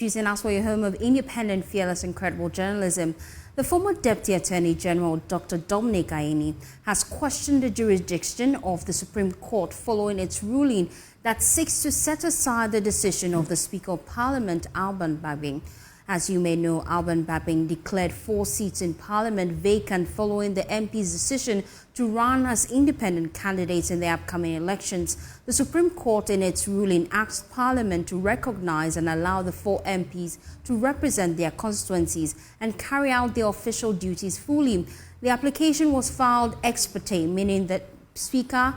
And as for your home of independent, fearless and credible journalism, the former Deputy Attorney General, Dr. Dominic Ayen, has questioned the jurisdiction of the Supreme Court following its ruling that seeks to set aside the decision of the Speaker of Parliament, Alban Babing. As you may know, Alban Babing declared 4 seats in Parliament vacant following the MP's decision to run as independent candidates in the upcoming elections. The Supreme Court, in its ruling, asked Parliament to recognize and allow the 4 MPs to represent their constituencies and carry out their official duties fully. The application was filed ex parte, meaning that Speaker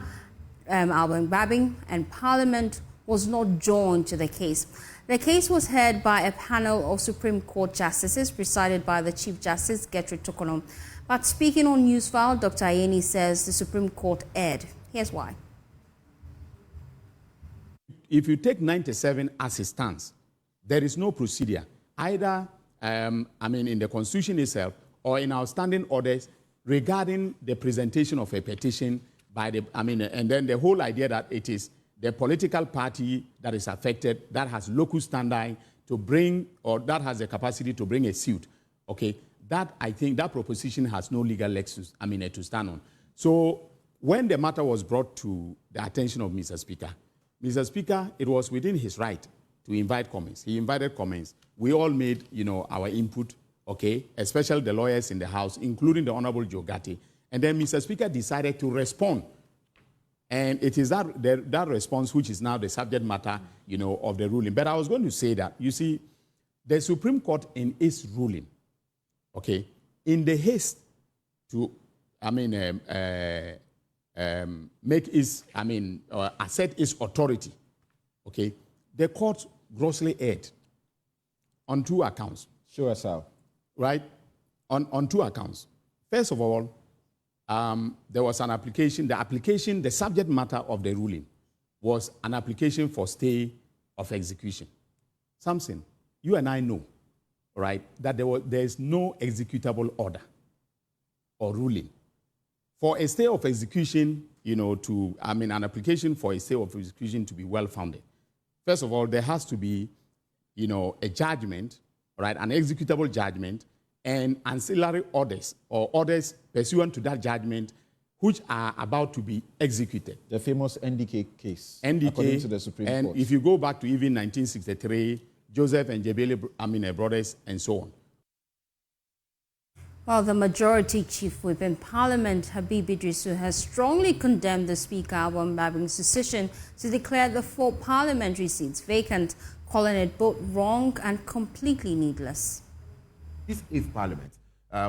Alban Babing and Parliament was not joined to the case. The case was heard by a panel of Supreme Court justices presided by the Chief Justice, Gertrude Tokono. But speaking on Newsfile, Dr. Ayen says the Supreme Court erred. Here's why. If you take 97 as it stands, there is no procedure, either in the Constitution itself or in our standing orders regarding the presentation of a petition by the, and then the whole idea that it is the political party that is affected, that has locus standi to bring, or that has the capacity to bring a suit, okay, that I think that proposition has no legal legs to stand on. So when the matter was brought to the attention of Mr. Speaker, it was within his right to invite comments. He invited comments. We all made, our input, okay, especially the lawyers in the House, including the Honorable Joe Gatti. And then Mr. Speaker decided to respond. And it is that response which is now the subject matter, of the ruling. But I was going to say that, you see, the Supreme Court in its ruling, okay, in the haste to, make its, assert its authority, okay, the court grossly erred on 2 accounts. Sure as how. Right? On 2 accounts. First of all, there was an application. The subject matter of the ruling was an application for stay of execution. Samson, you and I know, right, that there is no executable order or ruling. For a stay of execution, an application for a stay of execution to be well-founded. First of all, there has to be, a judgment, right, an executable judgment, and ancillary orders or orders pursuant to that judgment which are about to be executed. The famous NDK case, NDK, according to the Supreme Court. And if you go back to even 1963, Joseph and Jebele brothers, and so on. Well, the majority chief whip in Parliament, Habib Idrisu, has strongly condemned the Speaker Alban Babing's decision to declare the 4 parliamentary seats vacant, calling it both wrong and completely needless. This 8th Parliament,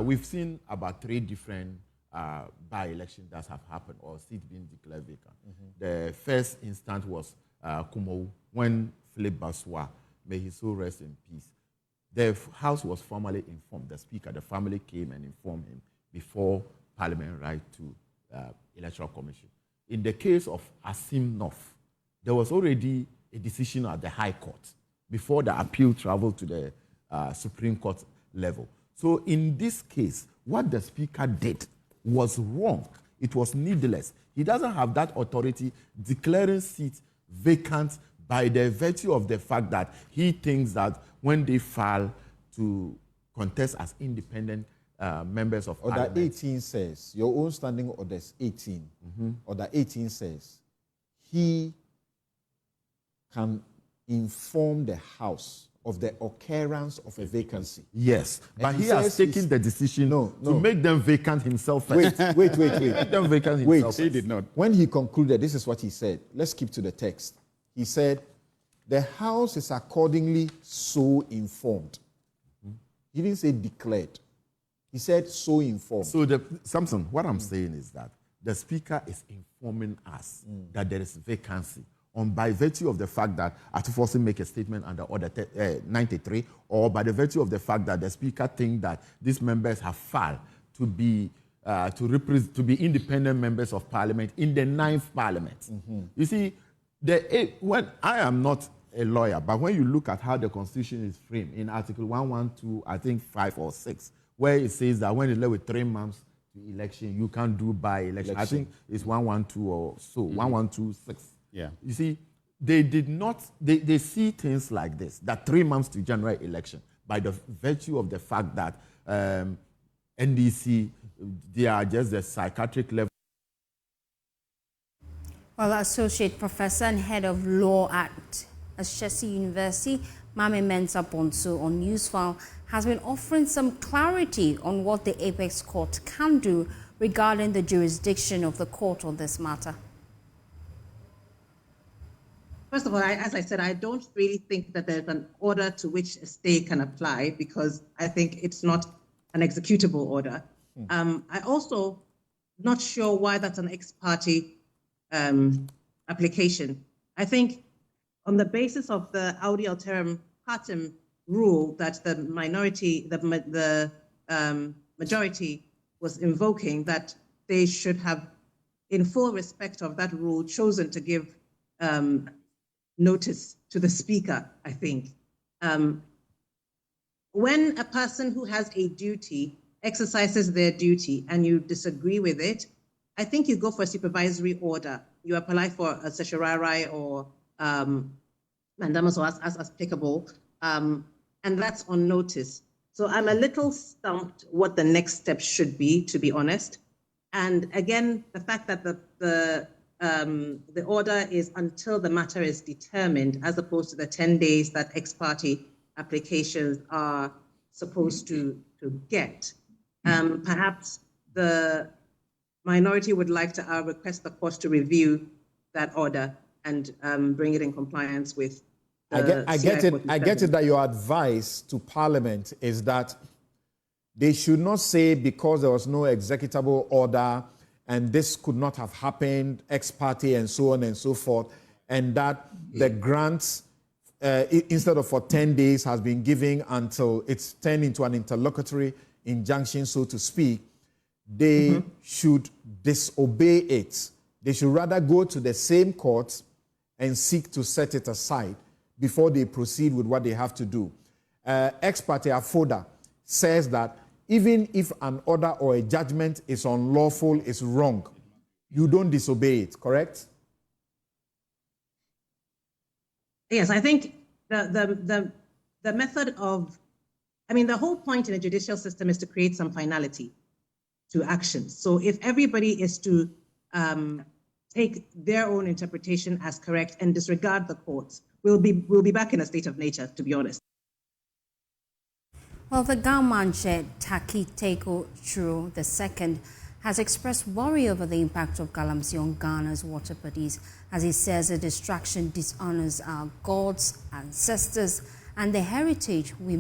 we've seen about 3 different by-elections that have happened, or seats being declared vacant. The first instance was Kumo, when Philip Baswa, may his soul rest in peace. The House was formally informed. The Speaker, the family came and informed him before Parliament right to Electoral Commission. In the case of Asim North, there was already a decision at the High Court before the appeal traveled to the Supreme Court level. So in this case, what the Speaker did was wrong. It was needless. He doesn't have that authority declaring seats vacant by the virtue of the fact that he thinks that when they file to contest as independent members of Parliament. Order 18 says, your own standing orders 18, Order 18 says, he can inform the House of the occurrence of a vacancy. Yes, but he has taken the decision to make them vacant himself first. Wait. Make them vacant himself. He did not. When he concluded, this is what he said. Let's keep to the text. He said, the House is accordingly so informed. He didn't say declared. He said so informed. So, Samson, what I'm saying is that the Speaker is informing us that there is vacancy by virtue of the fact that Atufosi make a statement under Order 93, or by the virtue of the fact that the Speaker thinks that these members have filed to be independent members of Parliament in the 9th Parliament. You see, when I am not a lawyer, but when you look at how the Constitution is framed in Article 112, I think 5 or 6, where it says that when it's left with 3 months to election, you can't do by-election. I think it's 112 or so, 1126. Yeah. You see, they did not, they see things like this, that 3 months to general election, by the virtue of the fact that NDC, they are just the psychiatric level. Well, Associate Professor and Head of Law at Ashesi University, Mame Mantse on Newsfile, has been offering some clarity on what the Apex Court can do regarding the jurisdiction of the court on this matter. First of all, as I said, I don't really think that there's an order to which a stay can apply, because I think it's not an executable order. I also not sure why that's an ex parte application. I think on the basis of the Audi Alterum Partem rule that the majority was invoking, that they should have, in full respect of that rule, chosen to give notice to the speaker, I think. When a person who has a duty exercises their duty and you disagree with it, I think you go for a supervisory order. You apply for a certiorari or mandamus, or as applicable, and that's on notice. So I'm a little stumped what the next step should be, to be honest. And again, the fact that the order is until the matter is determined, as opposed to the 10 days that ex parte applications are supposed to get. Perhaps the minority would like to request the court to review that order and bring it in compliance with the I get it that your advice to Parliament is that they should not say because there was no executable order and this could not have happened ex parte and so on and so forth, and that the grants, instead of for 10 days, has been given until it's turned into an interlocutory injunction, so to speak. They should disobey it. They should rather go to the same court and seek to set it aside before they proceed with what they have to do. Ex parte affoda says that even if an order or a judgment is unlawful, is wrong, you don't disobey it, correct? Yes, I think the method of, the whole point in a judicial system is to create some finality to actions. So if everybody is to take their own interpretation as correct and disregard the courts, we'll be back in a state of nature, to be honest. Well, the Galamsey Taki Teko Churu II has expressed worry over the impact of Galamsey on Ghana's water bodies, as he says the distraction dishonors our gods, ancestors, and the heritage we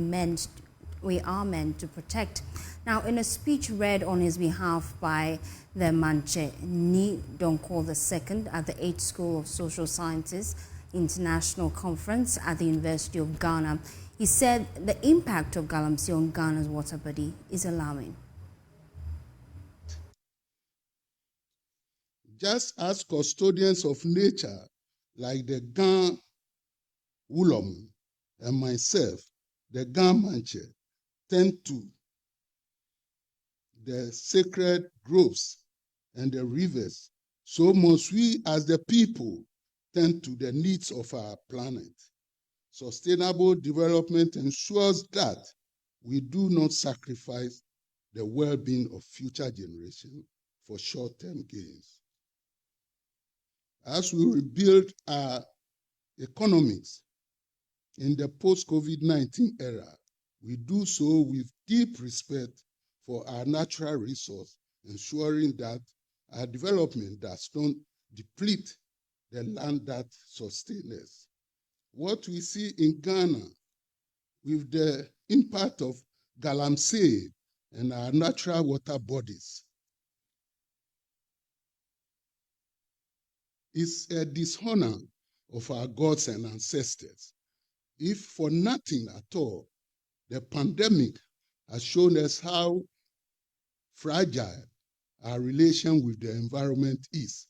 are meant to protect. Now, in a speech read on his behalf by the Mantse Ni Donko II at the 8th School of Social Sciences International Conference at the University of Ghana, he said the impact of Galamsey on Ghana's water body is alarming. Just as custodians of nature, like the Gan Wulom and myself, the Gan Mantse, tend to the sacred groves and the rivers, so must we as the people tend to the needs of our planet. Sustainable development ensures that we do not sacrifice the well-being of future generations for short-term gains. As we rebuild our economies in the post-COVID-19 era, we do so with deep respect for our natural resource, ensuring that our development does not deplete the land that sustains us. What we see in Ghana with the impact of Galamsey and our natural water bodies is a dishonor of our gods and ancestors. If for nothing at all, the pandemic has shown us how fragile our relation with the environment is.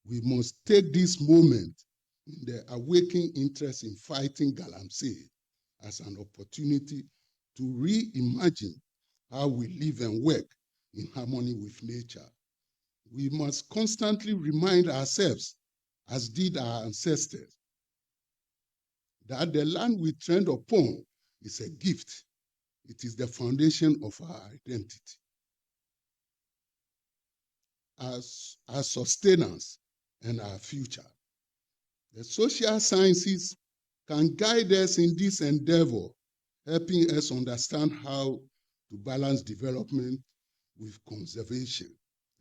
We must take this moment in the awakening interest in fighting Galamsey as an opportunity to reimagine how we live and work in harmony with nature. We must constantly remind ourselves, as did our ancestors, that the land we tread upon is a gift. It is the foundation of our identity. As our sustenance and our future. The social sciences can guide us in this endeavor, helping us understand how to balance development with conservation,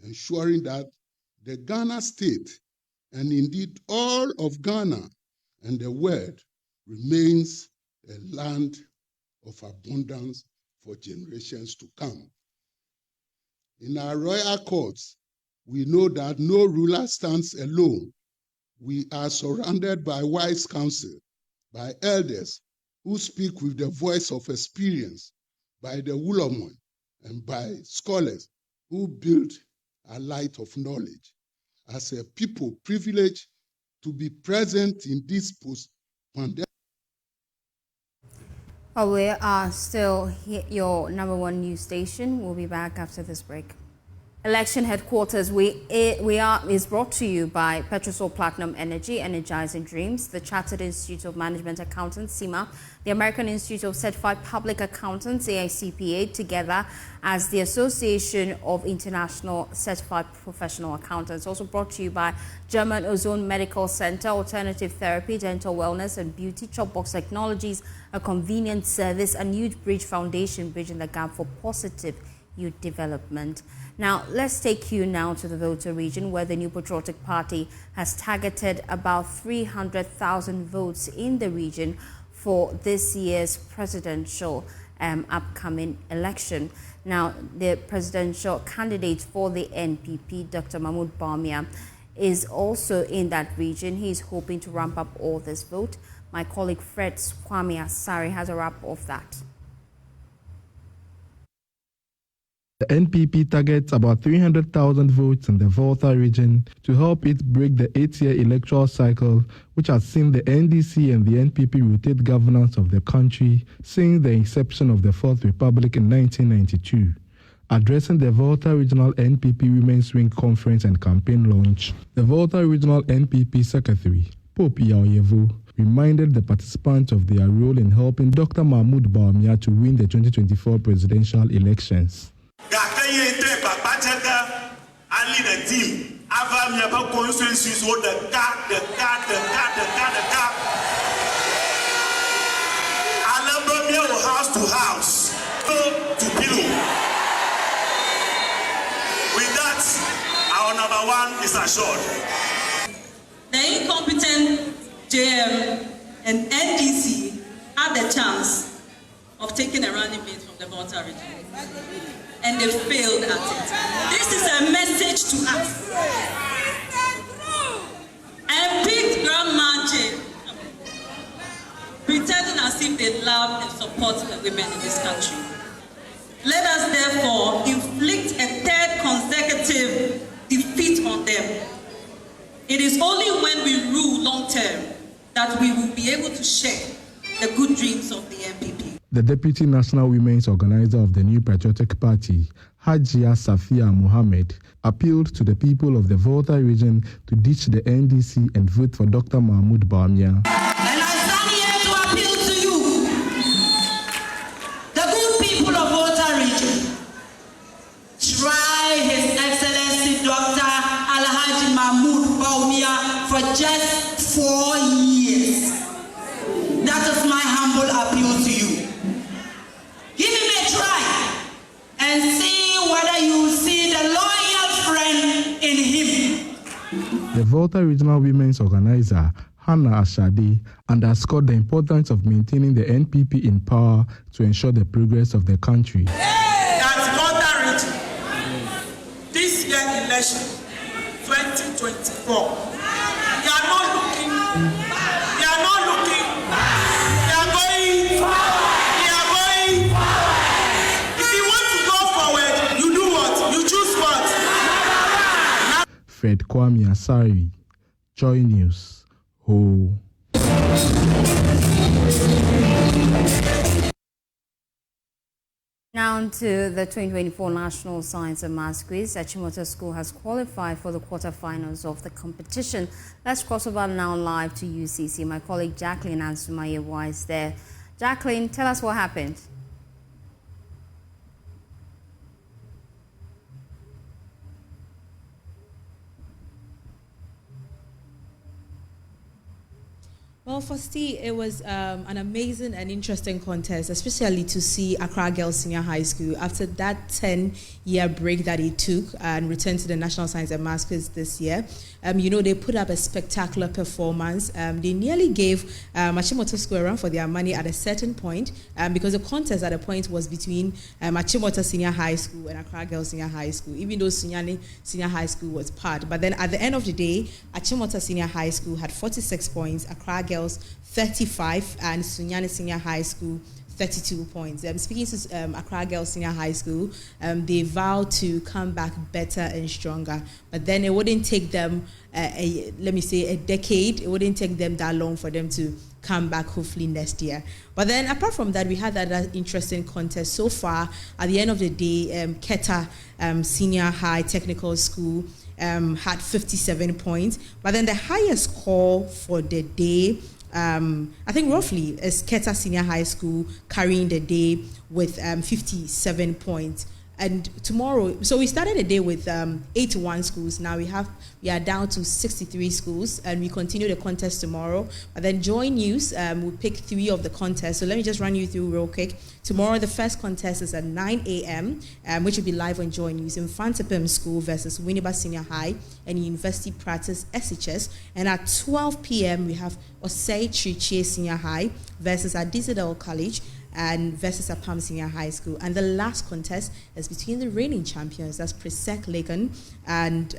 ensuring that the Ghana state, and indeed all of Ghana and the world, remains a land of abundance for generations to come. In our royal courts, we know that no ruler stands alone. We are surrounded by wise counsel, by elders who speak with the voice of experience, by the Wulomon, and by scholars who build a light of knowledge. As a people privileged to be present in this post-pandemic. We are still your #1 news station. We'll be back after this break. Election Headquarters is brought to you by Petrosol Platinum Energy, Energizing Dreams, the Chartered Institute of Management Accountants, CIMA, the American Institute of Certified Public Accountants, AICPA, together as the Association of International Certified Professional Accountants. Also brought to you by German Ozone Medical Center, Alternative Therapy, Dental Wellness and Beauty, Chopbox Technologies, a convenient service, and Youth Bridge Foundation, bridging the gap for positive youth development. Now, let's take you now to the Volta region, where the New Patriotic Party has targeted about 300,000 votes in the region for this year's presidential upcoming election. Now, the presidential candidate for the NPP, Dr. Mahmoud Bawumia, is also in that region. He's hoping to ramp up all this vote. My colleague Fred Kwame Asari has a wrap of that. The NPP targets about 300,000 votes in the Volta region to help it break the 8-year electoral cycle, which has seen the NDC and the NPP rotate governance of the country since the inception of the Fourth Republic in 1992. Addressing the Volta Regional NPP Women's Wing Conference and campaign launch, the Volta Regional NPP Secretary, Pope Yaoyevo, reminded the participants of their role in helping Dr. Mahmoud Bawumia to win the 2024 presidential elections. House to house, to pillow. With that, our #1 is assured. The incompetent JM and NDC had the chance of taking a running mate from the Volta region, and they failed at it. This is a message to us. And picked Grand Mantse, pretending as if they love and support the women in this country. Let us therefore inflict a third consecutive defeat on them. It is only when we rule long term that we will be able to share the good dreams of the NPP. The Deputy National Women's Organizer of the New Patriotic Party, Hajia Safia Mohammed, appealed to the people of the Volta region to ditch the NDC and vote for Dr. Mahmoud Bawumia. For just 4 years. That is my humble appeal to you. Give him a try and see whether you see the loyal friend in him. The Volta Regional Women's Organizer, Hannah Ashade, underscored the importance of maintaining the NPP in power to ensure the progress of the country. That Volta region, this year election, 2024, they are not looking, they are not looking, they are going, they are going. If you want to go forward, you do what? You choose what? Fred Kwame Asari, JoyNews. Ho. Now to the 2024 National Science and Maths Quiz. Achimota School has qualified for the quarterfinals of the competition. Let's cross over now live to UCC. My colleague Jacqueline Ansumayewa is there. Jacqueline, tell us what happened. Well, for Steve, it was an amazing and interesting contest, especially to see Accra Girls Senior High School after that 10-year break that it took and returned to the National Science and Maths Quiz this year. You know, they put up a spectacular performance. They nearly gave Achimota School a run for their money at a certain point because the contest at a point was between Achimota Senior High School and Accra Girls Senior High School, even though Sunyani Senior High School was part. But then at the end of the day, Achimota Senior High School had 46 points, Accra Girls 35, and Sunyani Senior High School 32 points. Speaking to Accra Girls Senior High School, they vowed to come back better and stronger. But then it wouldn't take them, let me say, a decade. It wouldn't take them that long for them to come back, hopefully next year. But then apart from that, we had that interesting contest. So far, at the end of the day, Keta Senior High Technical School had 57 points. But then the highest score for the day, I think roughly, is Keta Senior High School carrying the day with 57 points. And tomorrow, so we started the day with 81 schools. Now we are down to 63 schools, and we continue the contest tomorrow. But then JoyNews will pick 3 of the contests. So let me just run you through real quick. Tomorrow, the first contest is at 9 a.m., which will be live on JoyNews. Infantipim School versus Winneba Senior High and University Practice SHS. And at 12 p.m., we have Osei Trichie Senior High versus Adisadel College and versus Apam Senior High School. And the last contest is between the reigning champions, that's Presec Legon and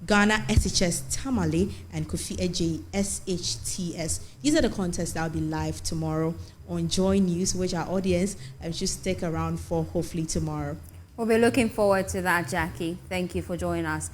Ghana SHS Tamale and Kofi Eje SHTS. These are the contests that will be live tomorrow on JoyNews, which our audience should stick around for hopefully tomorrow. We'll be looking forward to that, Jackie. Thank you for joining us.